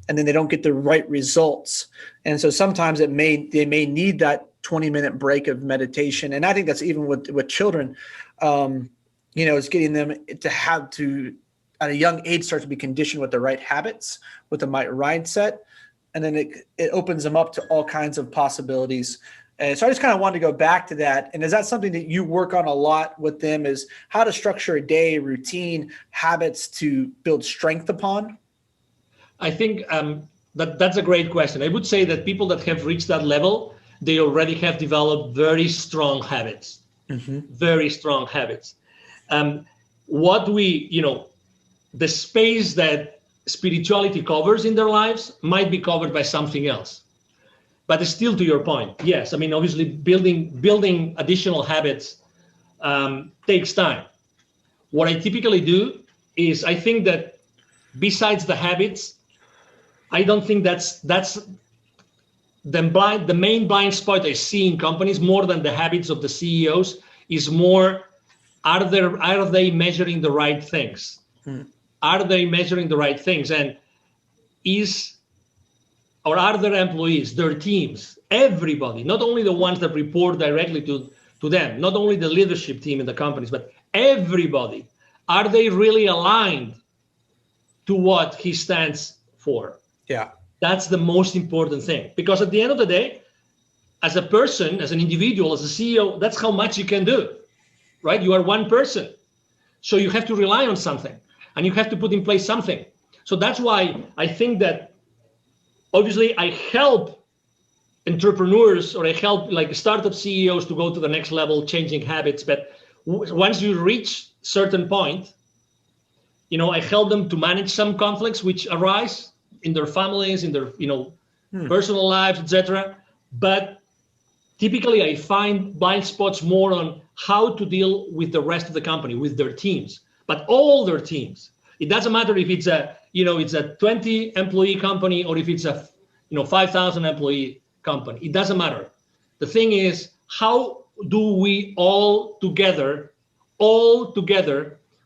and then they don't get the right results. And so sometimes they may need that 20-minute break of meditation. And I think that's even with children, it's getting them to have to, at a young age, start to be conditioned with the right habits, with the right mindset. And then it opens them up to all kinds of possibilities. And so I just kind of wanted to go back to that. And is that something that you work on a lot with them, is how to structure a day, routine, habits to build strength upon? I think that's a great question. I would say that people that have reached that level, they already have developed very strong habits, very strong habits. The space that spirituality covers in their lives might be covered by something else. But still, to your point, yes, obviously building additional habits takes time. What I typically do is, I think that besides the habits, I don't think that's the main blind spot I see in companies, more than the habits of the CEOs, is more, are they measuring the right things? Are they measuring the right things? And are their employees, their teams, everybody, not only the ones that report directly to them, not only the leadership team in the companies, but everybody, are they really aligned to what he stands for? Yeah. That's the most important thing. Because at the end of the day, as a person, as an individual, as a CEO, that's how much you can do, right? You are one person. So you have to rely on something, and you have to put in place something. So that's why I think that, obviously, I help entrepreneurs, or I help startup CEOs to go to the next level, changing habits. But once you reach certain point, I help them to manage some conflicts which arise in their families, in their, personal lives, etc. But typically I find blind spots more on how to deal with the rest of the company, with their teams, but all their teams. It doesn't matter if it's a 20 employee company or if it's a 5,000 employee company. It doesn't matter. The thing is, how do we all together,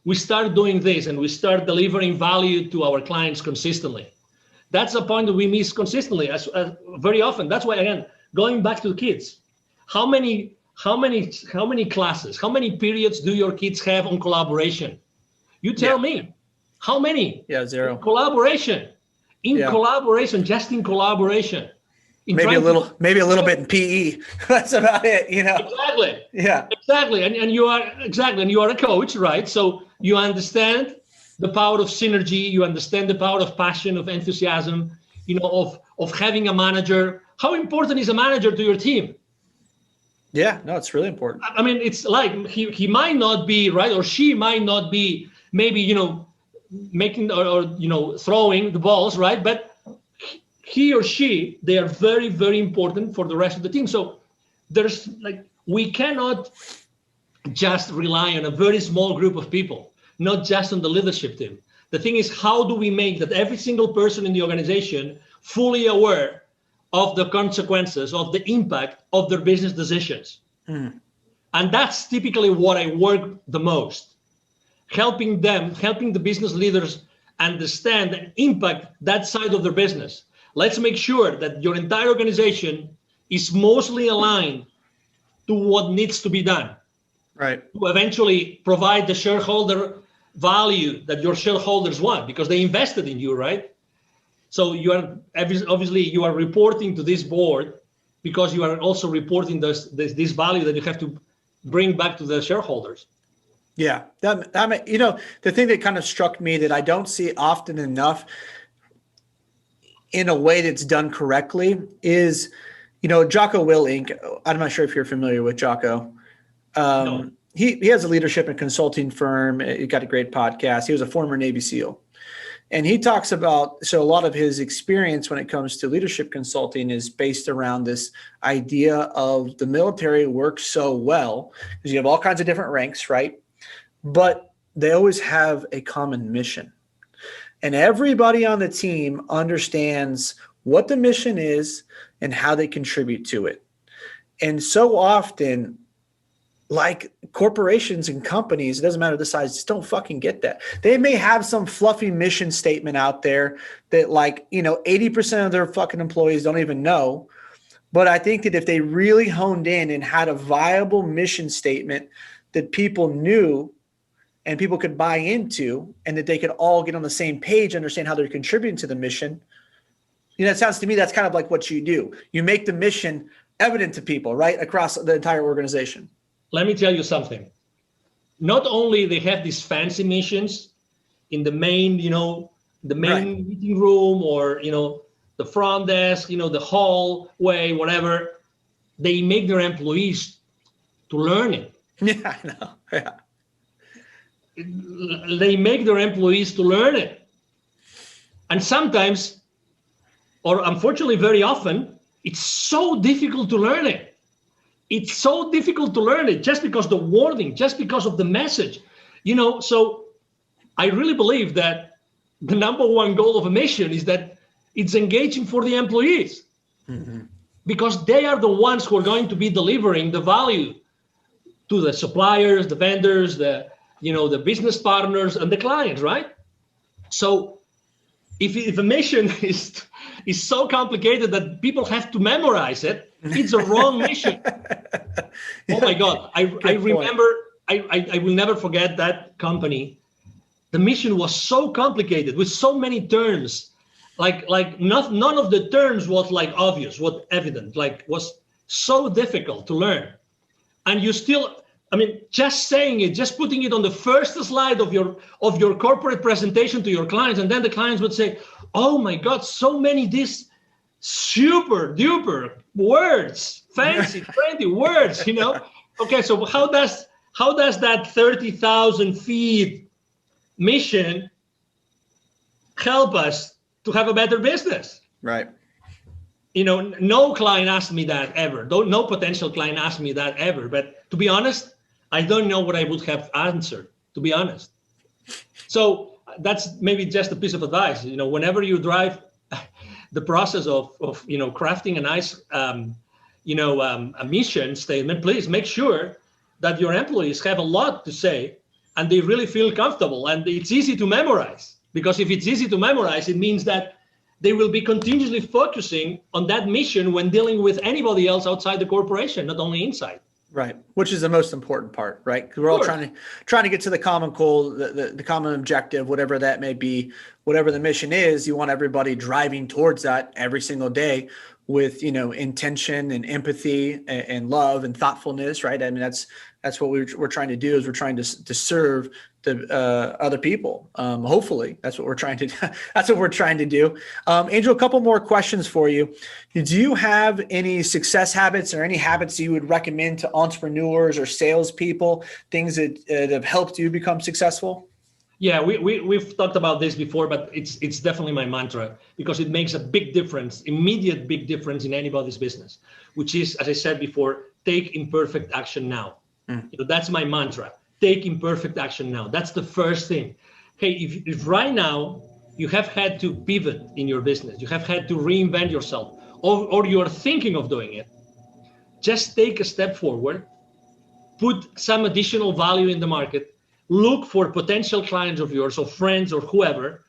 we start doing this and we start delivering value to our clients consistently? That's a point that we miss consistently very often. That's why, again, going back to the kids, how many classes, how many periods do your kids have on collaboration? You tell me. How many? Yeah, 0. Collaboration. Collaboration, just in collaboration. Maybe a little bit in PE. That's about it, Exactly. Yeah. Exactly. And you are a coach, right? So you understand the power of synergy, you understand the power of passion, of enthusiasm, of having a manager. How important is a manager to your team? Yeah, no, it's really important. I mean, it's like he might not be, right, or she might not be maybe, making or throwing the balls, right? But he or she, they are very, very important for the rest of the team. So we cannot just rely on a very small group of people, not just on the leadership team. The thing is, how do we make that every single person in the organization fully aware of the consequences, of the impact of their business decisions? And that's typically what I work the most. Helping the business leaders understand and impact that side of their business. Let's make sure that your entire organization is mostly aligned to what needs to be done. Right. To eventually provide the shareholder value that your shareholders want, because they invested in you, right? So you are obviously reporting to this board because you are also reporting this value that you have to bring back to the shareholders. Yeah, the thing that kind of struck me that I don't see often enough in a way that's done correctly is, Jocko Willink. I'm not sure if you're familiar with Jocko. No. He has a leadership and consulting firm. He got a great podcast. He was a former Navy SEAL. And he talks about, so a lot of his experience when it comes to leadership consulting is based around this idea of the military works so well because you have all kinds of different ranks, right? But they always have a common mission. And everybody on the team understands what the mission is and how they contribute to it. And so often, like corporations and companies, it doesn't matter the size, just don't fucking get that. They may have some fluffy mission statement out there that 80% of their fucking employees don't even know. But I think that if they really honed in and had a viable mission statement that people knew and people could buy into, and that they could all get on the same page, understand how they're contributing to the mission. It sounds to me that's kind of like what you do. You make the mission evident to people, right, across the entire organization. Let me tell you something. Not only they have these fancy missions in the main, meeting room or, the front desk, the hallway, whatever, they make their employees to learn it. Yeah, I know. Yeah. They make their employees to learn it. And sometimes, or unfortunately very often, it's so difficult to learn it. It's so difficult to learn it just because the wording, just because of the message. So I really believe that the number one goal of a mission is that it's engaging for the employees. Mm-hmm. Because they are the ones who are going to be delivering the value to the suppliers, the vendors, the business partners and the clients, right? So if a mission is so complicated that people have to memorize it, it's a wrong mission. Oh my God. I remember, I will never forget that company. The mission was so complicated with so many terms. None of the terms was obvious, was evident, was so difficult to learn. And you still, just saying it, just putting it on the first slide of your corporate presentation to your clients, and then the clients would say, "Oh my God, so many these super duper words, fancy, trendy words, Okay, so how does that 30,000 feet, mission help us to have a better business? Right. No client asked me that ever. No potential client asked me that ever. But to be honest, I don't know what I would have answered, to be honest. So that's maybe just a piece of advice. Whenever you drive the process of crafting a nice, a mission statement, please make sure that your employees have a lot to say and they really feel comfortable, and it's easy to memorize. Because if it's easy to memorize, it means that they will be continuously focusing on that mission when dealing with anybody else outside the corporation, not only inside. Right, which is the most important part, right? Because we're all trying to get to the common goal, the common objective, whatever that may be, whatever the mission is. You want everybody driving towards that every single day with intention and empathy and love and thoughtfulness, right? I mean, that's what we're trying to do. Is we're trying to serve the other people. Hopefully, that's what we're trying to do. That's what we're trying to do. Angel, a couple more questions for you. Do you have any success habits or any habits you would recommend to entrepreneurs or salespeople? Things that have helped you become successful? Yeah, we've talked about this before, but it's definitely my mantra, because it makes a big difference, immediate big difference in anybody's business, which is, as I said before, take imperfect action now. That's my mantra. Take imperfect action now. That's the first thing. Hey, if right now you have had to pivot in your business, you have had to reinvent yourself, or you're thinking of doing it, just take a step forward, put some additional value in the market, look for potential clients of yours or friends or whoever,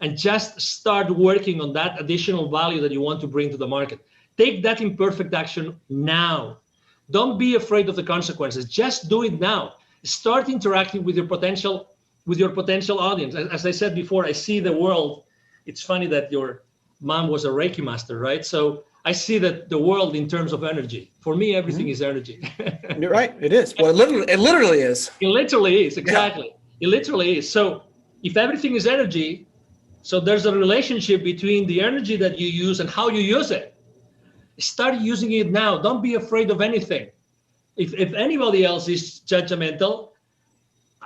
and just start working on that additional value that you want to bring to the market. Take that imperfect action now. Don't be afraid of the consequences. Just do it now. Start interacting with your potential audience. As I said before, I see the world. It's funny that your mom was a Reiki master, right? So I see that the world in terms of energy. For me, everything is energy. You're right. It is. Well, it literally is. It literally is. Exactly. Yeah. It literally is. So if everything is energy, so there's a relationship between the energy that you use and how you use it. Start using it now. Don't be afraid of anything. If anybody else is judgmental,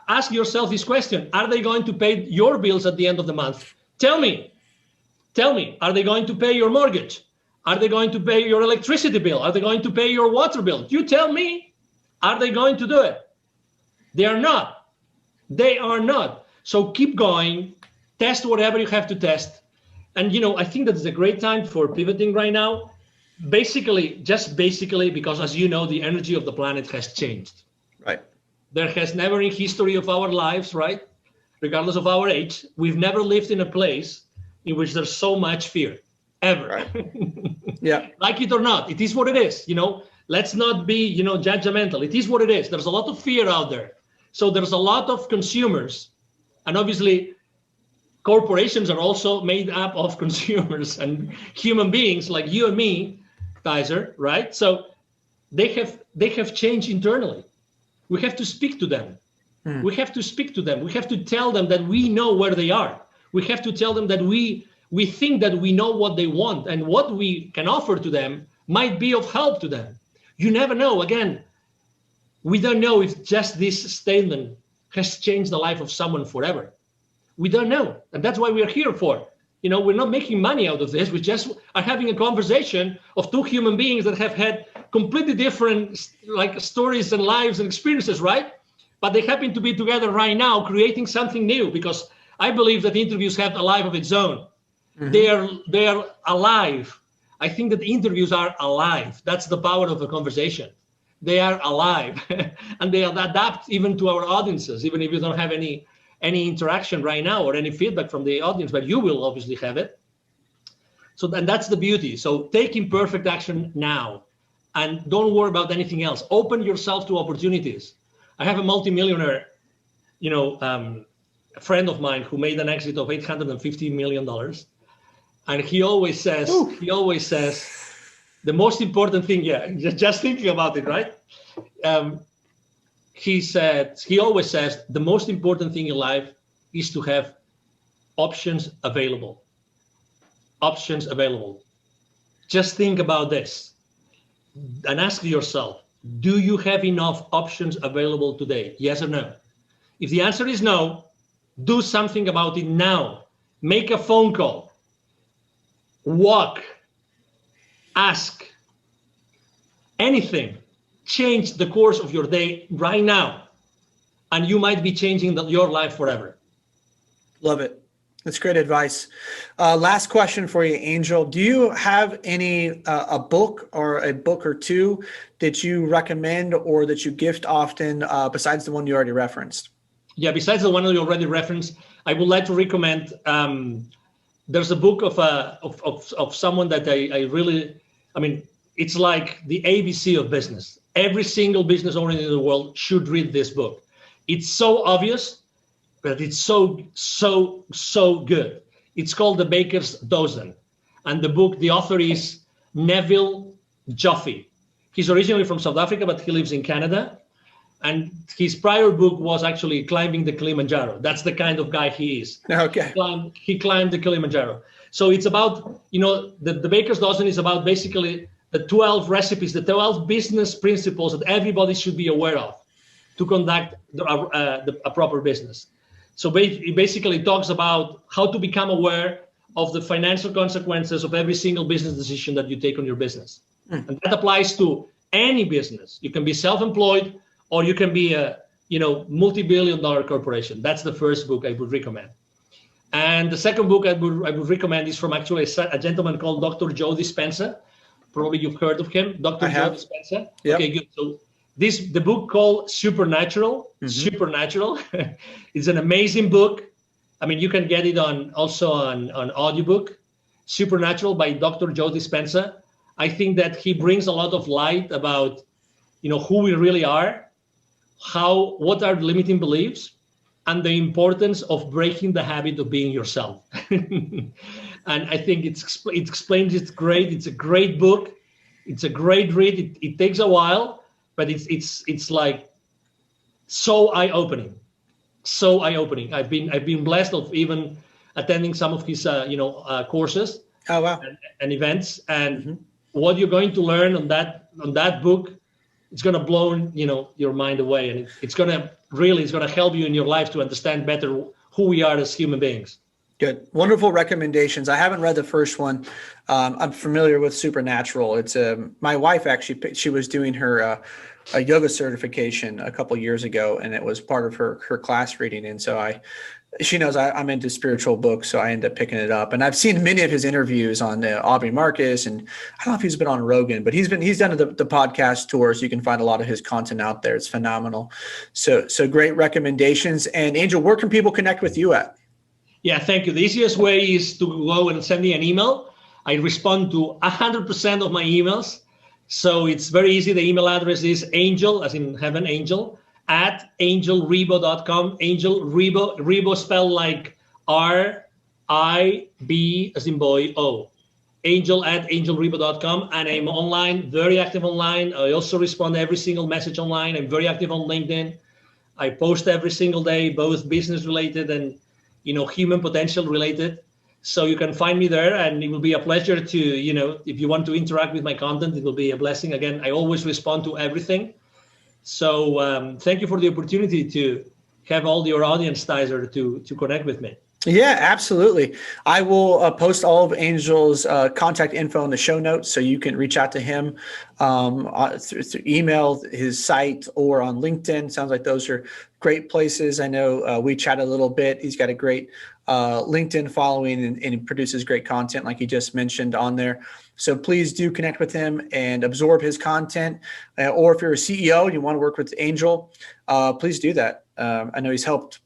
ask yourself this question. Are they going to pay your bills at the end of the month? Tell me, are they going to pay your mortgage? Are they going to pay your electricity bill? Are they going to pay your water bill? You tell me, are they going to do it? They are not. They are not. So keep going, test whatever you have to test. And, I think that is a great time for pivoting right now. Basically, because as you know, the energy of the planet has changed. Right. There has never in history of our lives, right? Regardless of our age, we've never lived in a place in which there's so much fear, ever. Right. Yeah. Like it or not, it is what it is. Let's not be, judgmental. It is what it is. There's a lot of fear out there. So there's a lot of consumers, and obviously corporations are also made up of consumers and human beings like you and me, Tyzer, right? So they have changed internally. We have to speak to them. We have to speak to them. We have to tell them that we know where they are. We have to tell them that we think that we know what they want, and what we can offer to them might be of help to them. You never know. Again, we don't know if just this statement has changed the life of someone forever. We don't know. And that's why we're here for. We're not making money out of this. We just are having a conversation of two human beings that have had completely different stories and lives and experiences, right? But they happen to be together right now creating something new, because I believe that interviews have a life of its own. Mm-hmm. They are alive. I think that interviews are alive. That's the power of a conversation. They are alive and they adapt even to our audiences, even if you don't have any interaction right now or any feedback from the audience, but you will obviously have it. So and that's the beauty. So take imperfect action now, and don't worry about anything else. Open yourself to opportunities. I have a multimillionaire, a friend of mine who made an exit of $850 million. And he always says, the most important thing, just thinking about it, right? He always says, the most important thing in life is to have options available. Options available. Just think about this and ask yourself, do you have enough options available today? Yes or no? If the answer is no, Do something about it now. Make a phone call. Walk. Ask. Anything. Change the course of your day right now. And you might be changing your life forever. Love it. That's great advice. Last question for you, Angel. Do you have any a book or two that you recommend or that you gift often besides the one you already referenced? Yeah, besides the one that you already referenced, I would like to recommend. There's a book of someone that I really, I mean, it's like the ABC of business. Every single business owner in the world should read this book. It's so obvious, but it's so good. It's called The Baker's Dozen. And the author is Neville Joffe. He's originally from South Africa, but he lives in Canada. And his prior book was actually Climbing the Kilimanjaro. That's the kind of guy he is. Okay. He climbed the Kilimanjaro. So it's about, the Baker's Dozen is about basically the 12 recipes, the 12 business principles that everybody should be aware of to conduct a proper business. So it basically talks about how to become aware of the financial consequences of every single business decision that you take on your business. And that applies to any business. You can be self-employed or you can be a multi-billion-dollar corporation. That's the first book I would recommend. And the second book I would recommend is from actually a gentleman called Dr. Joe Dispenza. Probably you've heard of him, Dr. Joe Dispenza. Yep. Okay, good. So the book called Supernatural. Supernatural. It's an amazing book. I mean, you can get it also on audiobook. Supernatural by Dr. Joe Dispenza. I think that he brings a lot of light about, who we really are, what are limiting beliefs, and the importance of breaking the habit of being yourself. And I think it explains it great. It's a great book. It's a great read. It takes a while, but it's like so eye-opening. So eye-opening. I've been blessed of even attending some of his courses. Oh wow. And events. And what you're going to learn on that book, it's going to blow your mind away, and it's going to help you in your life to understand better who we are as human beings. Good. Wonderful recommendations. I haven't read the first one. I'm familiar with Supernatural. It's my wife actually, she was doing her a yoga certification a couple years ago, and it was part of her class reading. And so she knows I'm into spiritual books, so I end up picking it up. And I've seen many of his interviews on Aubrey Marcus, and I don't know if he's been on Rogan, but he's done the podcast tour, so you can find a lot of his content out there. It's phenomenal. So great recommendations. And Angel, where can people connect with you at? Yeah, thank you. The easiest way is to go and send me an email. I respond to 100% of my emails. So it's very easy. The email address is angel, as in heaven, angel, at angelribo.com. Angel Ribo, Ribo spelled like R-I-B as in boy, O. Angel at angelribo.com. And I'm online, very active online. I also respond to every single message online. I'm very active on LinkedIn. I post every single day, both business related and human potential related. So you can find me there, and it will be a pleasure to, if you want to interact with my content, it will be a blessing. Again, I always respond to everything. So thank you for the opportunity to have all your audience, Tyzer, to connect with me. Yeah, absolutely. I will post all of Angel's contact info in the show notes, so you can reach out to him through email, his site, or on LinkedIn. Sounds like those are great places. I know we chatted a little bit. He's got a great LinkedIn following, and he produces great content like he just mentioned on there. So please do connect with him and absorb his content. Or if you're a CEO and you want to work with Angel, please do that. I know he's helped,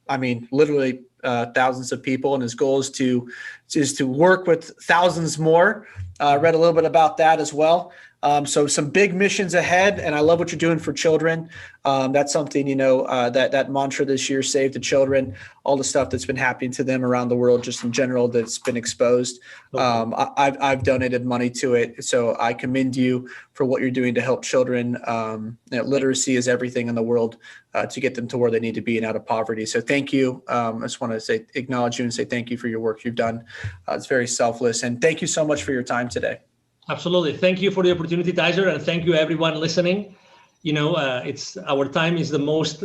literally thousands of people, and his goal is to work with thousands more. Read a little bit about that as well. So some big missions ahead, and I love what you're doing for children. That's something, that mantra this year, save the children, all the stuff that's been happening to them around the world, just in general, that's been exposed. I've donated money to it. So I commend you for what you're doing to help children. Literacy is everything in the world to get them to where they need to be and out of poverty. So thank you. I just want to acknowledge you and say thank you for your work you've done. It's very selfless. And thank you so much for your time today. Absolutely. Thank you for the opportunity, Tyzer, and thank you everyone listening. It's our time is the most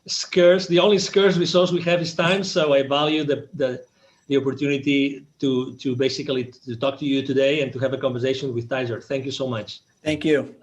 scarce. The only scarce resource we have is time. So I value the opportunity to basically to talk to you today and to have a conversation with Tyzer. Thank you so much. Thank you.